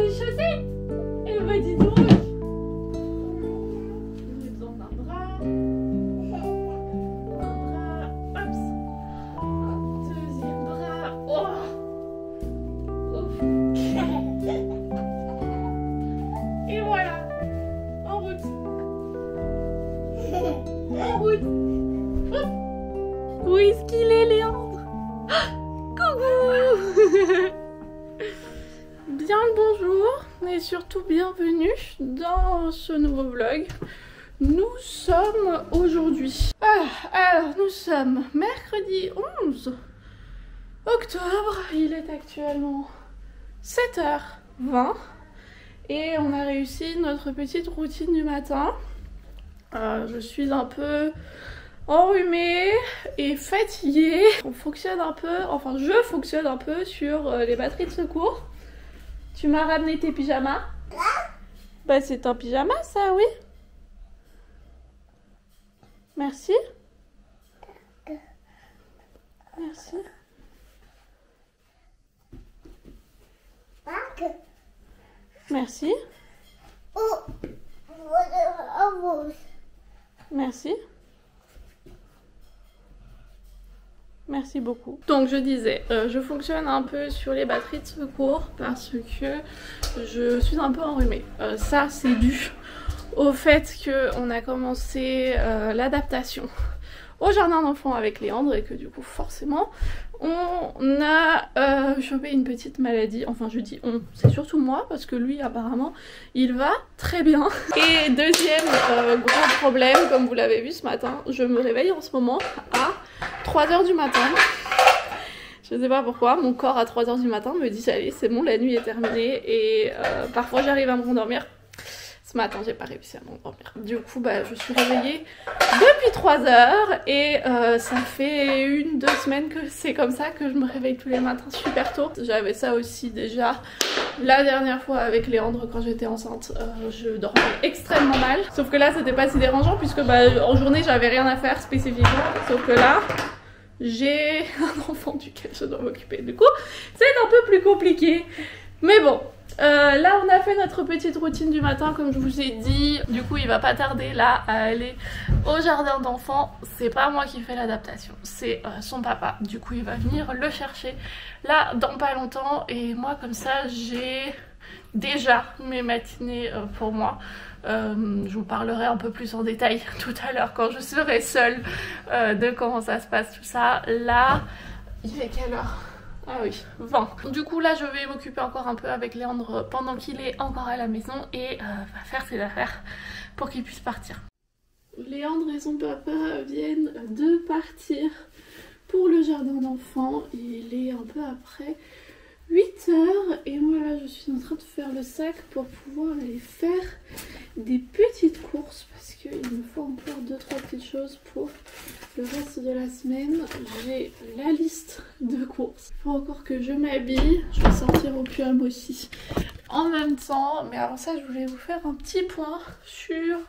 les chaussettes. Eh bah dis donc. J'ai besoin d'un drap. Un drap. Hop. Un deuxième drap. Oh. Ouf. Et voilà. En route. En route. Hop. Où est-ce qu'il est, Léandre? Coucou. Bien le bonjour et surtout bienvenue dans ce nouveau vlog. Nous sommes aujourd'hui... alors nous sommes mercredi 11 octobre. Il est actuellement 7h20 et on a réussi notre petite routine du matin. Je suis un peu enrhumée et fatiguée. On fonctionne un peu, enfin je fonctionne un peu sur les batteries de secours. Tu m'as ramené tes pyjamas? Bah c'est un pyjama ça, oui. Merci. Merci. Merci. Merci. Merci beaucoup. Donc je disais, je fonctionne un peu sur les batteries de secours parce que je suis un peu enrhumée. Ça c'est dû au fait qu'on a commencé l'adaptation au jardin d'enfants avec Léandre et que du coup forcément on a chopé une petite maladie. Enfin je dis on, c'est surtout moi parce que lui apparemment il va très bien. Et deuxième gros problème, comme vous l'avez vu ce matin, je me réveille en ce moment à 3h du matin. Je sais pas pourquoi, mon corps à 3h du matin me dit allez c'est bon, la nuit est terminée. Et parfois j'arrive à me rendormir. Ce matin j'ai pas réussi à m'endormir. Du coup bah je suis réveillée depuis 3h et ça fait 1-2 semaines que c'est comme ça, que je me réveille tous les matins super tôt. J'avais ça aussi déjà la dernière fois avec Léandre quand j'étais enceinte. Je dormais extrêmement mal. Sauf que là c'était pas si dérangeant puisque bah, en journée j'avais rien à faire spécifiquement. Sauf que là j'ai un enfant duquel je dois m'occuper. Du coup c'est un peu plus compliqué. Mais bon. Là on a fait notre petite routine du matin comme je vous ai dit. Du coup il va pas tarder là à aller au jardin d'enfants. C'est pas moi qui fais l'adaptation, c'est son papa. Du coup il va venir le chercher là dans pas longtemps. Et moi comme ça j'ai déjà mes matinées pour moi. Je vous parlerai un peu plus en détail tout à l'heure quand je serai seule de comment ça se passe tout ça. Là il est quelle heure? Ah oui, 20. Du coup là je vais m'occuper encore un peu avec Léandre pendant qu'il est encore à la maison et va faire ses affaires pour qu'il puisse partir. Léandre et son papa viennent de partir pour le jardin d'enfants. Il est un peu après 8h et moi là je suis en train de faire le sac pour pouvoir aller faire des petites courses parce qu'il me faut encore 2-3 petites choses pour le reste de la semaine. J'ai la liste de courses. Il faut encore que je m'habille. Je vais sortir au puam aussi en même temps. Mais avant ça je voulais vous faire un petit point sur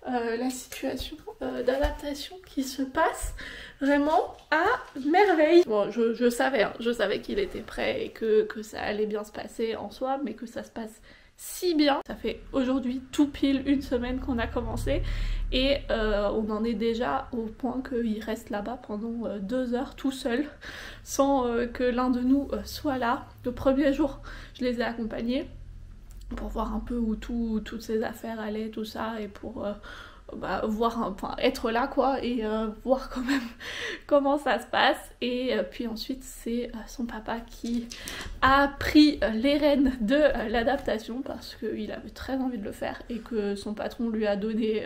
la situation d'adaptation qui se passe vraiment à merveille. Bon je savais, hein, je savais qu'il était prêt et que ça allait bien se passer en soi, mais que ça se passe si bien. Ça fait aujourd'hui tout pile 1 semaine qu'on a commencé et on en est déjà au point qu'il reste là-bas pendant 2 heures tout seul sans que l'un de nous soit là. Le premier jour je les ai accompagnés pour voir un peu où toutes ces affaires allaient, tout ça, et pour voir, enfin être là quoi, et voir quand même comment ça se passe. Et puis ensuite c'est son papa qui a pris les rênes de l'adaptation parce qu'il avait très envie de le faire et que son patron lui a donné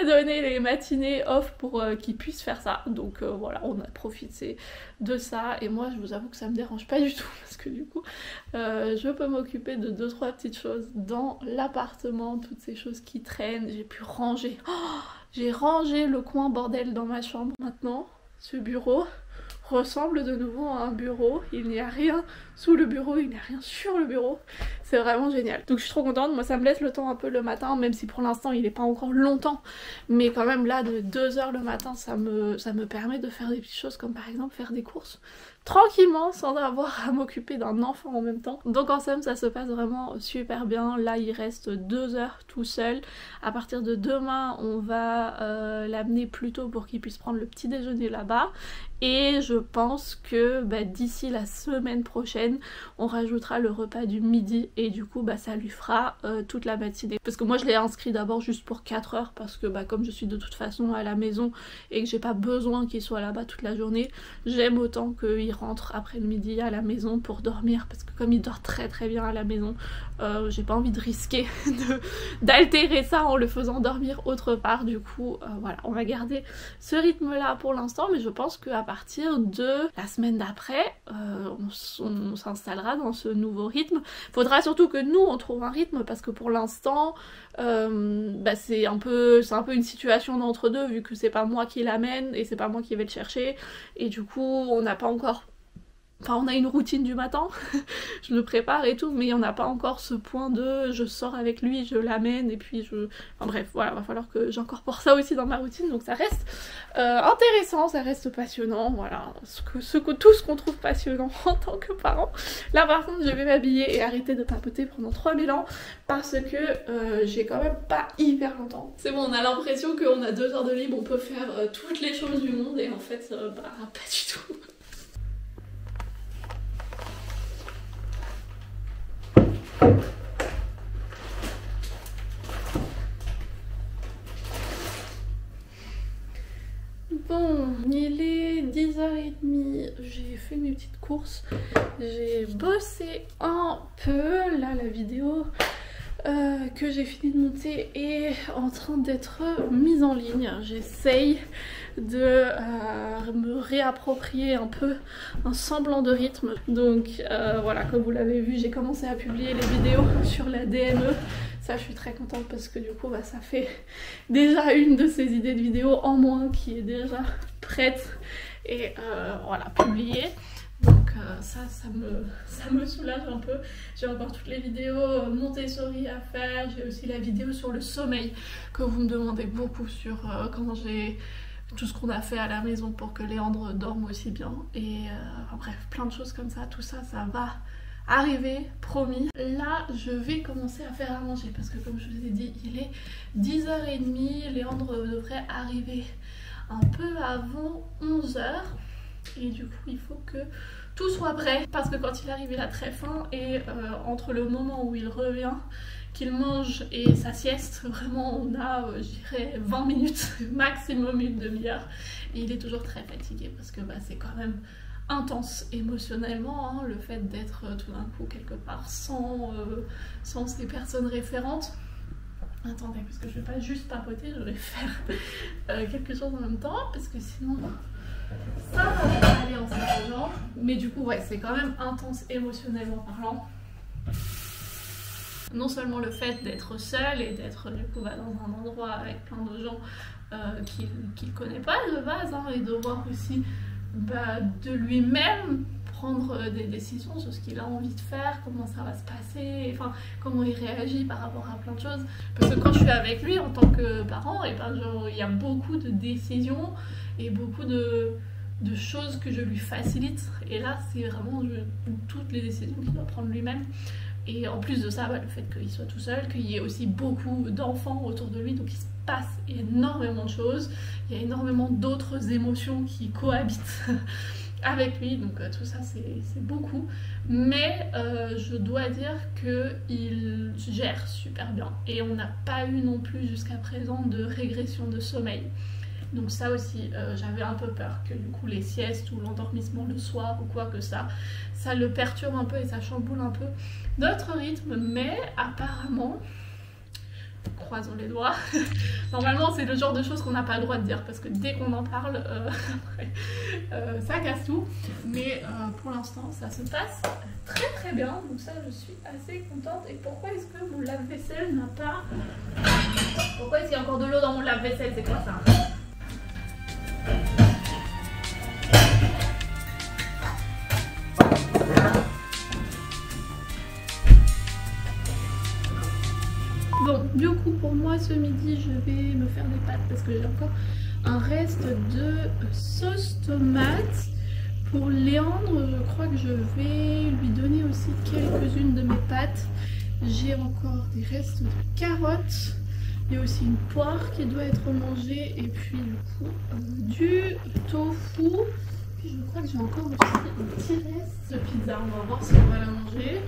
les matinées off pour qu'il puisse faire ça. Donc voilà, on a profité de ça et moi je vous avoue que ça me dérange pas du tout parce que du coup je peux m'occuper de 2-3 petites choses dans l'appartement, toutes ces choses qui traînent. J'ai pu ranger, j'ai rangé le coin bordel dans ma chambre. Maintenant ce bureau ressemble de nouveau à un bureau. Il n'y a rien sous le bureau, il n'y a rien sur le bureau. C'est vraiment génial. Donc je suis trop contente. Moi ça me laisse le temps un peu le matin, même si pour l'instant il n'est pas encore longtemps. Mais quand même là de 2h le matin ça me permet de faire des petites choses comme par exemple faire des courses. tranquillement sans avoir à m'occuper d'un enfant en même temps. Donc en somme ça se passe vraiment super bien. Là il reste 2 heures tout seul. À partir de demain on va l'amener plus tôt pour qu'il puisse prendre le petit déjeuner là-bas. Et je pense que d'ici la semaine prochaine on rajoutera le repas du midi et du coup ça lui fera toute la matinée. Parce que moi je l'ai inscrit d'abord juste pour 4 heures parce que comme je suis de toute façon à la maison et que j'ai pas besoin qu'il soit là-bas toute la journée, j'aime autant qu'il rentre après le midi à la maison pour dormir parce que comme il dort très très bien à la maison, j'ai pas envie de risquer d'altérer ça en le faisant dormir autre part. Du coup voilà, on va garder ce rythme là pour l'instant, mais je pense qu'à partir de la semaine d'après on s'installera dans ce nouveau rythme. Faudra surtout que nous on trouve un rythme parce que pour l'instant c'est un peu une situation d'entre deux vu que c'est pas moi qui l'amène et c'est pas moi qui vais le chercher et du coup on n'a pas encore... Enfin on a une routine du matin, je le prépare et tout, mais on n'a pas encore ce point de je sors avec lui, je l'amène et puis je... Enfin bref, voilà, va falloir que j'incorpore ça aussi dans ma routine, donc ça reste intéressant, ça reste passionnant, voilà, tout ce qu'on trouve passionnant en tant que parent. Là par contre je vais m'habiller et arrêter de papoter pendant 3000 ans parce que j'ai quand même pas hyper longtemps. C'est bon, on a l'impression qu'on a 2 heures de libre, on peut faire toutes les choses du monde et en fait pas du tout. Bon, il est 10h30, j'ai fait mes petites courses, j'ai bossé un peu, là la vidéo que j'ai fini de monter est en train d'être mise en ligne. J'essaye de me réapproprier un peu un semblant de rythme. Donc voilà, comme vous l'avez vu, j'ai commencé à publier les vidéos sur la DME. Ça je suis très contente parce que du coup ça fait déjà une de ces idées de vidéo en moins qui est déjà prête et voilà, publiée. Donc ça me soulage un peu. J'ai encore toutes les vidéos Montessori à faire, j'ai aussi la vidéo sur le sommeil que vous me demandez beaucoup sur comment j'ai tout ce qu'on a fait à la maison pour que Léandre dorme aussi bien et bref, plein de choses comme ça. Tout ça, ça va arriver, promis. Là je vais commencer à faire à manger parce que comme je vous ai dit, il est 10h30, Léandre devrait arriver un peu avant 11h et du coup il faut que tout soit prêt parce que quand il arrive il a très faim et entre le moment où il revient, qu'il mange et sa sieste, vraiment on a je dirais 20 minutes maximum, une demi-heure et il est toujours très fatigué parce que c'est quand même intense émotionnellement hein, le fait d'être tout d'un coup quelque part sans ces personnes référentes. Attendez, parce que je vais pas juste papoter, je vais faire quelque chose en même temps parce que sinon ça va pas aller en s'arrangeant. Mais du coup ouais, c'est quand même intense émotionnellement parlant. Non seulement le fait d'être seul et d'être du coup dans un endroit avec plein de gens qu'il connaît pas de base hein, et de voir aussi de lui-même prendre des décisions sur ce qu'il a envie de faire, comment ça va se passer, enfin comment il réagit par rapport à plein de choses. Parce que quand je suis avec lui en tant que parent, et il y a beaucoup de décisions et beaucoup de choses que je lui facilite. Et là c'est vraiment toutes les décisions qu'il doit prendre lui-même. Et en plus de ça, le fait qu'il soit tout seul, qu'il y ait aussi beaucoup d'enfants autour de lui, donc il se passe énormément de choses, il y a énormément d'autres émotions qui cohabitent avec lui, donc tout ça c'est beaucoup. Mais je dois dire qu'il gère super bien et on n'a pas eu non plus jusqu'à présent de régression de sommeil. Donc ça aussi, j'avais un peu peur que du coup les siestes ou l'endormissement le soir ou quoi que ça le perturbe un peu et ça chamboule un peu notre rythme, mais apparemment, croisons les doigts, normalement c'est le genre de choses qu'on n'a pas le droit de dire parce que dès qu'on en parle, ça casse tout. Mais pour l'instant ça se passe très très bien, donc ça je suis assez contente. Et pourquoi est-ce que mon lave-vaisselle n'a pas... Pourquoi est-ce qu'il y a encore de l'eau dans mon lave-vaisselle? C'est quoi ça? Bon, du coup pour moi ce midi je vais me faire des pâtes parce que j'ai encore un reste de sauce tomate Pour Léandre, je crois que je vais lui donner aussi quelques-unes de mes pâtes. J'ai encore des restes de carottes. Il y a aussi une poire qui doit être mangée. Et puis du coup, du tofu. Puis je crois que j'ai encore aussi un petit reste de pizza. On va voir si on va la manger.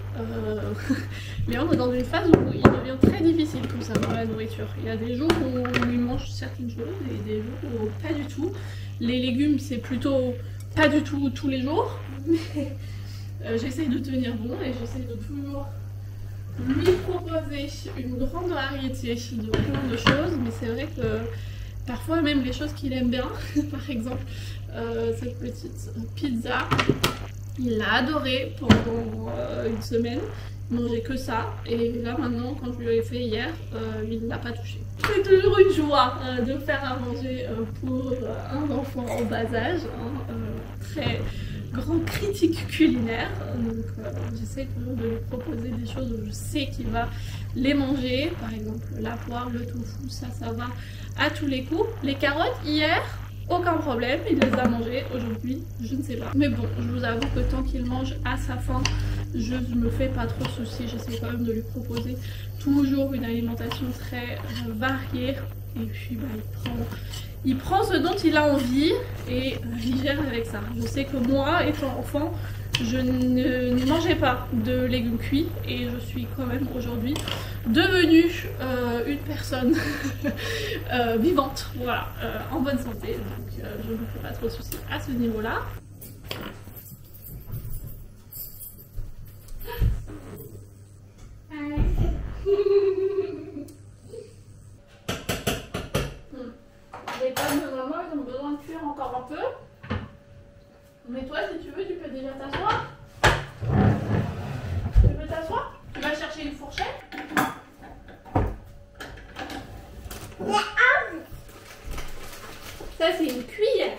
Léandre est dans une phase où il devient très difficile concernant la nourriture. Il y a des jours où on lui mange certaines choses et des jours où pas du tout. Les légumes, c'est plutôt pas du tout tous les jours. Mais j'essaye de tenir bon et j'essaye de toujours lui proposer une grande variété de plein de choses. Mais c'est vrai que parfois même les choses qu'il aime bien, par exemple cette petite pizza, il l'a adoré pendant une semaine. Il mangeait que ça et là maintenant quand je lui ai fait hier, il ne l'a pas touché. C'est toujours une joie de faire à manger pour un enfant en bas âge, très grand critique culinaire, donc j'essaie toujours de lui proposer des choses où je sais qu'il va les manger, par exemple la poire, le tofu, ça va à tous les coups. Les carottes hier, aucun problème, il les a mangées. Aujourd'hui, je ne sais pas. Mais bon, je vous avoue que tant qu'il mange à sa faim, je ne me fais pas trop de soucis. J'essaie quand même de lui proposer toujours une alimentation très variée. Et puis bah, il prend ce dont il a envie et il gère avec ça. Je sais que moi, étant enfant, je ne mangeais pas de légumes cuits et je suis quand même aujourd'hui devenue une personne vivante, voilà, en bonne santé. Donc je ne me fais pas trop de soucis à ce niveau-là. Les pommes de maman, ils ont besoin de cuire encore un peu. Mais toi, si tu veux, tu peux déjà t'asseoir. Tu veux t'asseoir? Tu vas chercher une fourchette. Ça, c'est une cuillère.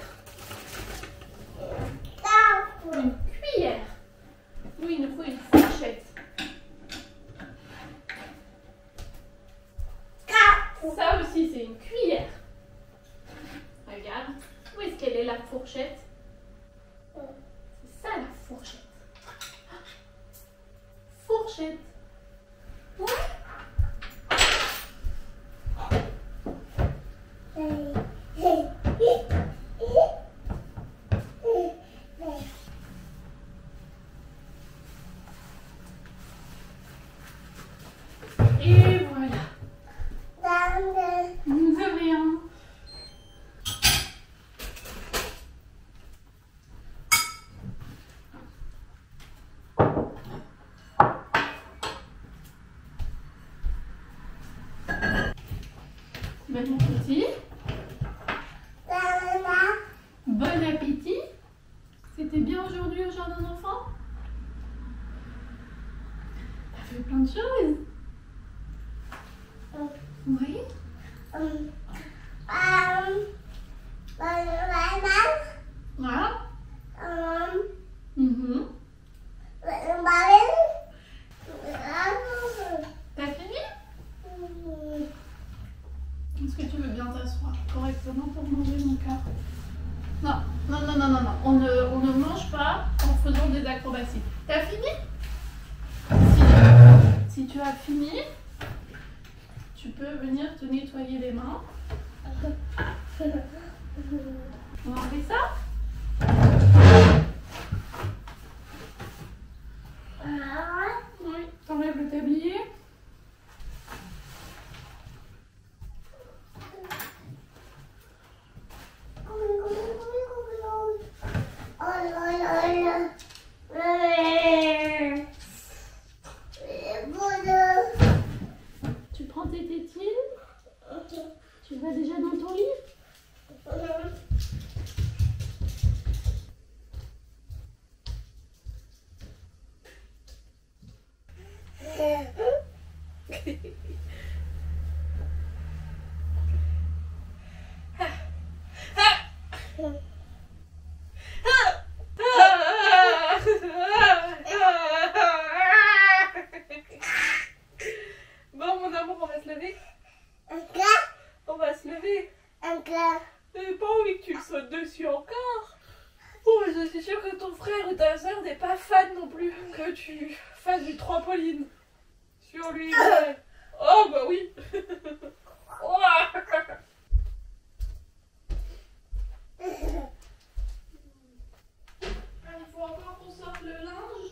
Une cuillère. Oui, il nous faut une fourchette. Ça aussi, c'est une cuillère. Regarde. Où est-ce qu'elle est, la fourchette? C'est ça, la fourchette. Fourchette. Ouais. Et voilà. De rien. Bon appétit. Bon appétit. C'était bien aujourd'hui au jardin d'enfants? T'as fait plein de choses. Oui. Voilà. T'as fini? Est-ce que tu veux bien t'asseoir correctement pour manger, mon cœur? Non, non, non, non, non, non. On ne mange pas en faisant des acrobaties. T'as fini? Si tu as fini, tu peux venir te nettoyer les mains. On va enlever ça? Oui, t'enlèves le tablier. Tu prends tes tétines? Tu vas déjà dans ton lit? Bon, mon amour, on va se lever. On va se lever. J'ai pas envie que tu le sautes dessus encore. Oh, je suis sûre que ton que tu fasses du trampoline sur lui. Oh bah oui. Oh. Il faut encore qu'on sorte le linge.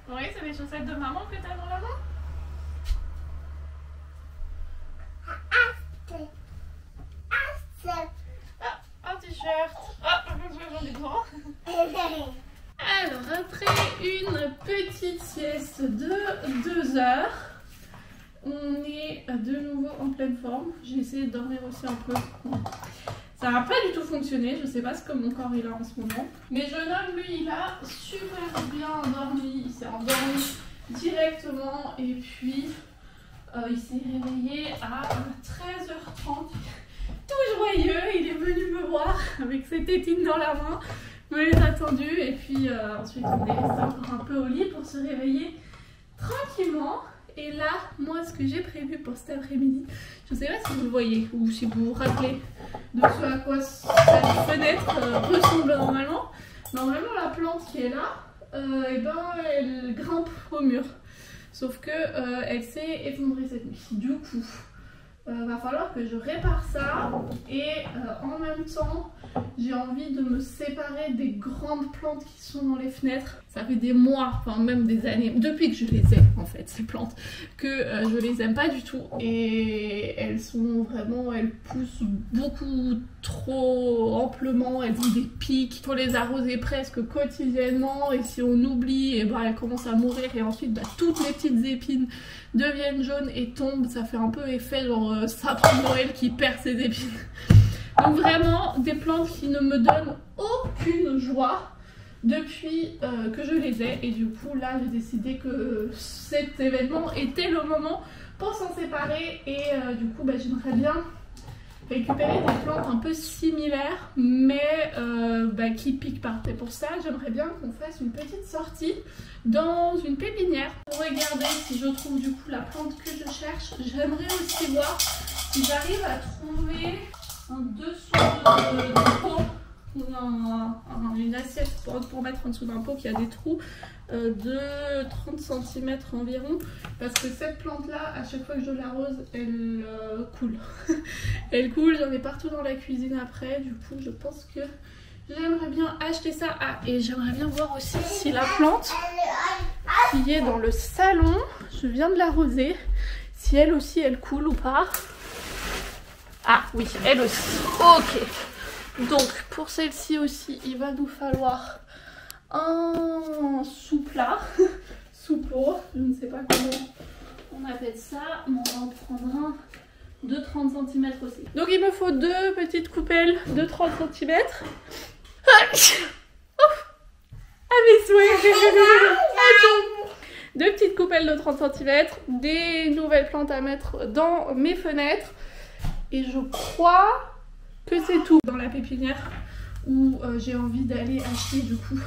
Oui, c'est les chaussettes de maman que t'as dans la main. Ah, un t-shirt. Ah, j'en ai besoin. Alors, après une petite sieste de 2 heures, on est de nouveau en pleine forme. J'ai essayé de dormir aussi un peu. Ça n'a pas du tout fonctionné, je sais pas ce que mon corps il a en ce moment. Mais jeune homme, lui, il a super bien dormi. Il s'est endormi directement et puis il s'est réveillé à 13h30. Tout joyeux, il est venu me voir avec ses tétines dans la main, me les a tendues et puis ensuite on est resté encore un peu au lit pour se réveiller tranquillement. Et là, moi, ce que j'ai prévu pour cet après-midi, je ne sais pas si vous le voyez ou si vous vous rappelez de ce à quoi cette fenêtre ressemble normalement. Normalement, la plante qui est là, et ben, elle grimpe au mur. Sauf que elle s'est effondrée cette nuit. Du coup, va falloir que je répare ça et en même temps j'ai envie de me séparer des grandes plantes qui sont dans les fenêtres. Ça fait des mois, enfin même des années, depuis que je les ai en fait ces plantes, que je les aime pas du tout et elles sont vraiment, elles poussent beaucoup trop amplement, elles ont des pics, il faut les arroser presque quotidiennement et si on oublie, et ben elles commencent à mourir et ensuite toutes les petites épines deviennent jaunes et tombent, ça fait un peu effet genre sapin de Noël qui perd ses épines. Donc vraiment des plantes qui ne me donnent aucune joie depuis que je les ai et du coup là j'ai décidé que cet événement était le moment pour s'en séparer et du coup j'aimerais bien récupérer des plantes un peu similaires mais qui piquent pas. Et pour ça j'aimerais bien qu'on fasse une petite sortie dans une pépinière pour regarder si je trouve du coup la plante que je cherche. J'aimerais aussi voir si j'arrive à trouver un dessous de pot ou une assiette pour mettre en dessous d'un pot qui a des trous de 30 cm environ parce que cette plante là à chaque fois que je l'arrose elle coule. Elle coule, j'en ai partout dans la cuisine après, du coup je pense que j'aimerais bien acheter ça. Ah, et j'aimerais bien voir aussi si la plante qui est dans le salon, je viens de l'arroser, si elle aussi elle coule ou pas. Ah oui, elle aussi. Ok. Donc pour celle-ci aussi, il va nous falloir un sous-plat, sous-pot, je ne sais pas comment on appelle ça, mais on va en prendre un de 30 cm aussi. Donc il me faut 2 petites coupelles de 30 cm. Ah mes souhaits. 2 petites coupelles de 30 cm, des nouvelles plantes à mettre dans mes fenêtres. Et je crois que c'est tout dans la pépinière où j'ai envie d'aller acheter du coup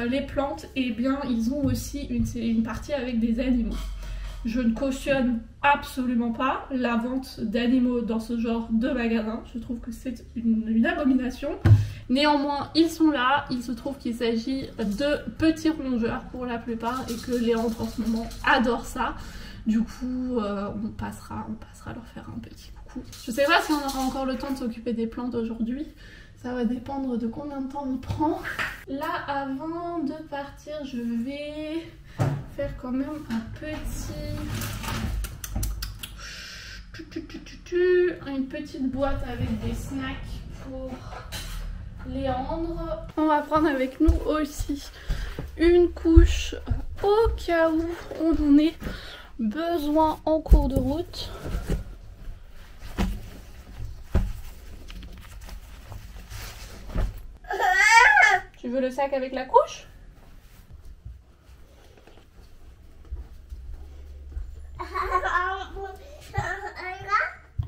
les plantes. Et bien ils ont aussi une partie avec des animaux. Je ne cautionne absolument pas la vente d'animaux dans ce genre de magasin. Je trouve que c'est une abomination. Néanmoins, ils sont là. Il se trouve qu'il s'agit de petits rongeurs pour la plupart et que Léandre en ce moment adore ça. Du coup, on passera leur faire un petit coucou. Je sais pas si on aura encore le temps de s'occuper des plantes aujourd'hui. Ça va dépendre de combien de temps on prend. Là, avant de partir, je vais faire quand même une petite boîte avec des snacks pour Léandre. On va prendre avec nous aussi une couche au cas où on en ait besoin en cours de route. Tu veux le sac avec la couche?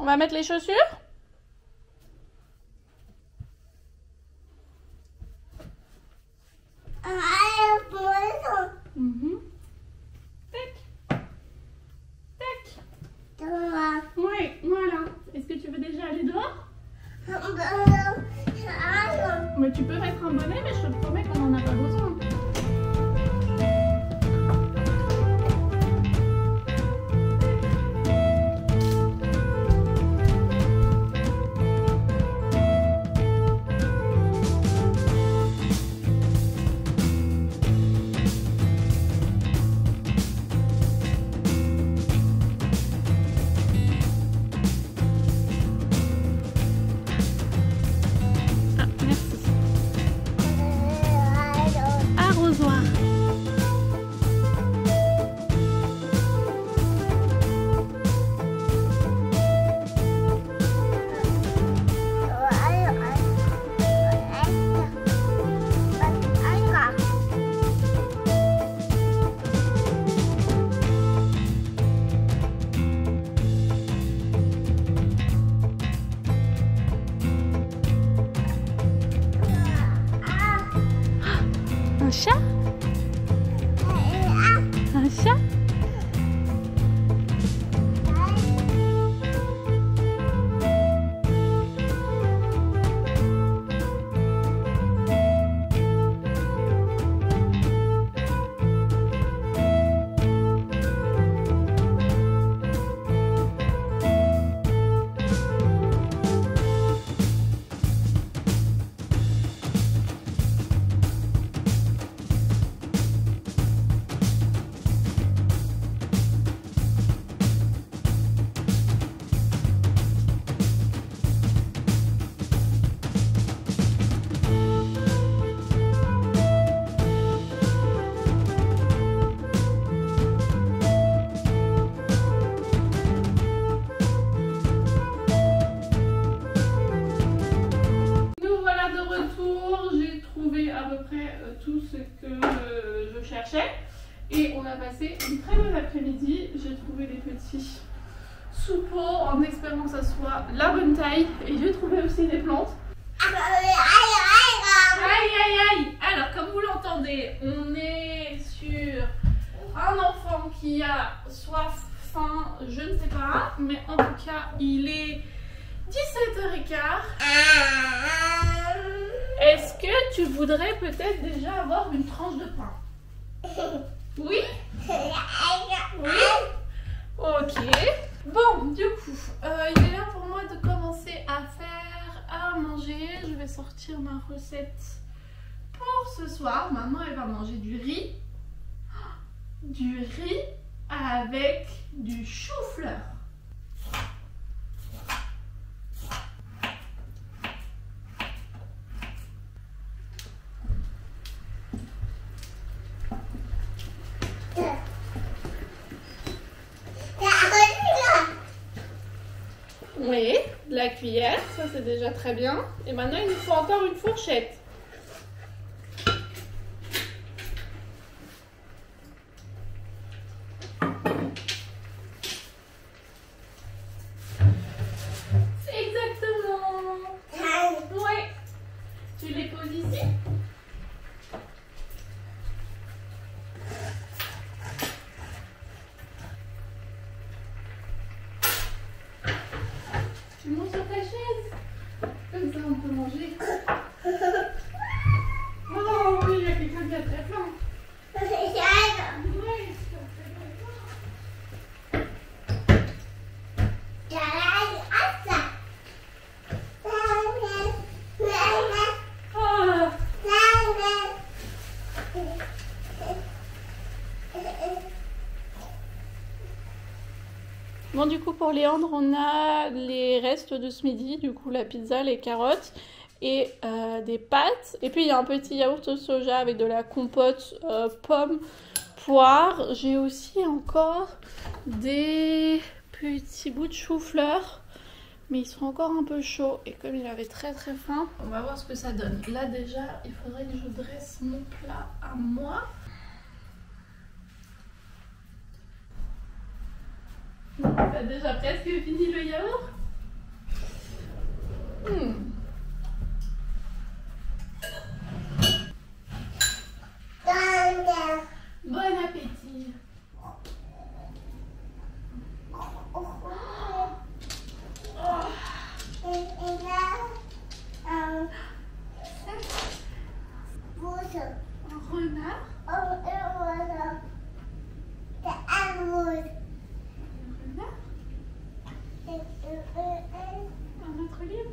On va mettre les chaussures? Mhm. Tac. Tac. Oui, voilà. Est-ce que tu veux déjà aller dehors? Mais tu peux mettre un bonnet, mais je te promets qu'on n'en a pas besoin. Un chat? Un chat? Tout ce que je cherchais et on a passé une très bonne après-midi. J'ai trouvé des petits soupeaux en espérant que ça soit la bonne taille et j'ai trouvé aussi des plantes. Aïe aïe aïe. Alors comme vous l'entendez, on est sur un enfant qui a soif, faim, je ne sais pas, mais en tout cas il est 17h15. Est-ce que tu voudrais peut-être déjà avoir une tranche de pain? Oui? Oui? Ok. Bon, du coup, il est là pour moi de commencer à faire à manger. Je vais sortir ma recette pour ce soir. Maman, elle va manger du riz. Du riz avec du chou-fleur. Oui, de la cuillère, ça c'est déjà très bien. Et maintenant il nous faut encore une fourchette. C'est exactement. Ouais. Tu les poses ici. Tu montes sur ta chaise. Comme ça on peut manger. Oh oui, il y a quelqu'un qui a très faim. Oui, bon, du coup pour Léandre on a les restes de ce midi, du coup la pizza, les carottes et des pâtes. Et puis il y a un petit yaourt au soja avec de la compote pommes, poire. J'ai aussi encore des petits bouts de chou-fleur, mais ils sont encore un peu chauds. Et comme il avait très faim, on va voir ce que ça donne. Là déjà il faudrait que je dresse mon plat à moi. T'as déjà presque fini le yaourt? Bon appétit. Un renard. Un autre livre.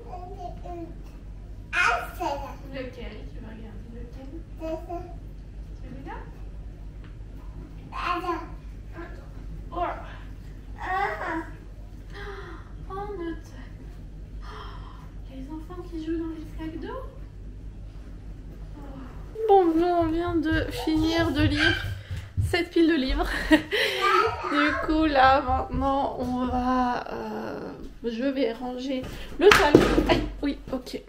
Lequel? Tu vas regarder lequel? Celui-là? Oh. Oh, note. Les enfants qui jouent dans les flaques d'eau. Bon, nous on vient de finir de lire cette pile de livres. Du coup là maintenant on va... je vais ranger le salon. Aïe, oui, ok.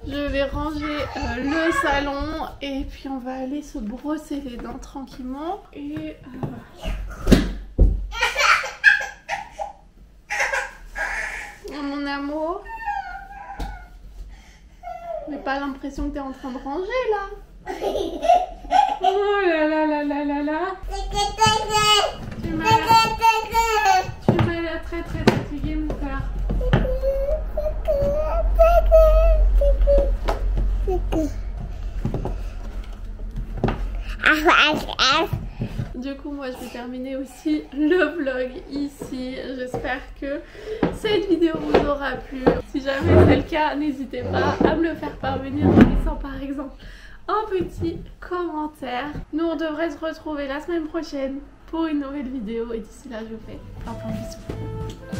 Je vais ranger le salon et puis on va aller se brosser les dents tranquillement. Et... mon amour. J'ai pas l'impression que t'es en train de ranger là. Oh là là là là là là. Tu m'as l'air très très fatiguée mon cœur. Du coup moi je vais terminer aussi le vlog ici. J'espère que cette vidéo vous aura plu. Si jamais c'est le cas, n'hésitez pas à me le faire parvenir en laissant par exemple un petit commentaire. Nous on devrait se retrouver la semaine prochaine pour une nouvelle vidéo et d'ici là je vous fais un plein de bisous.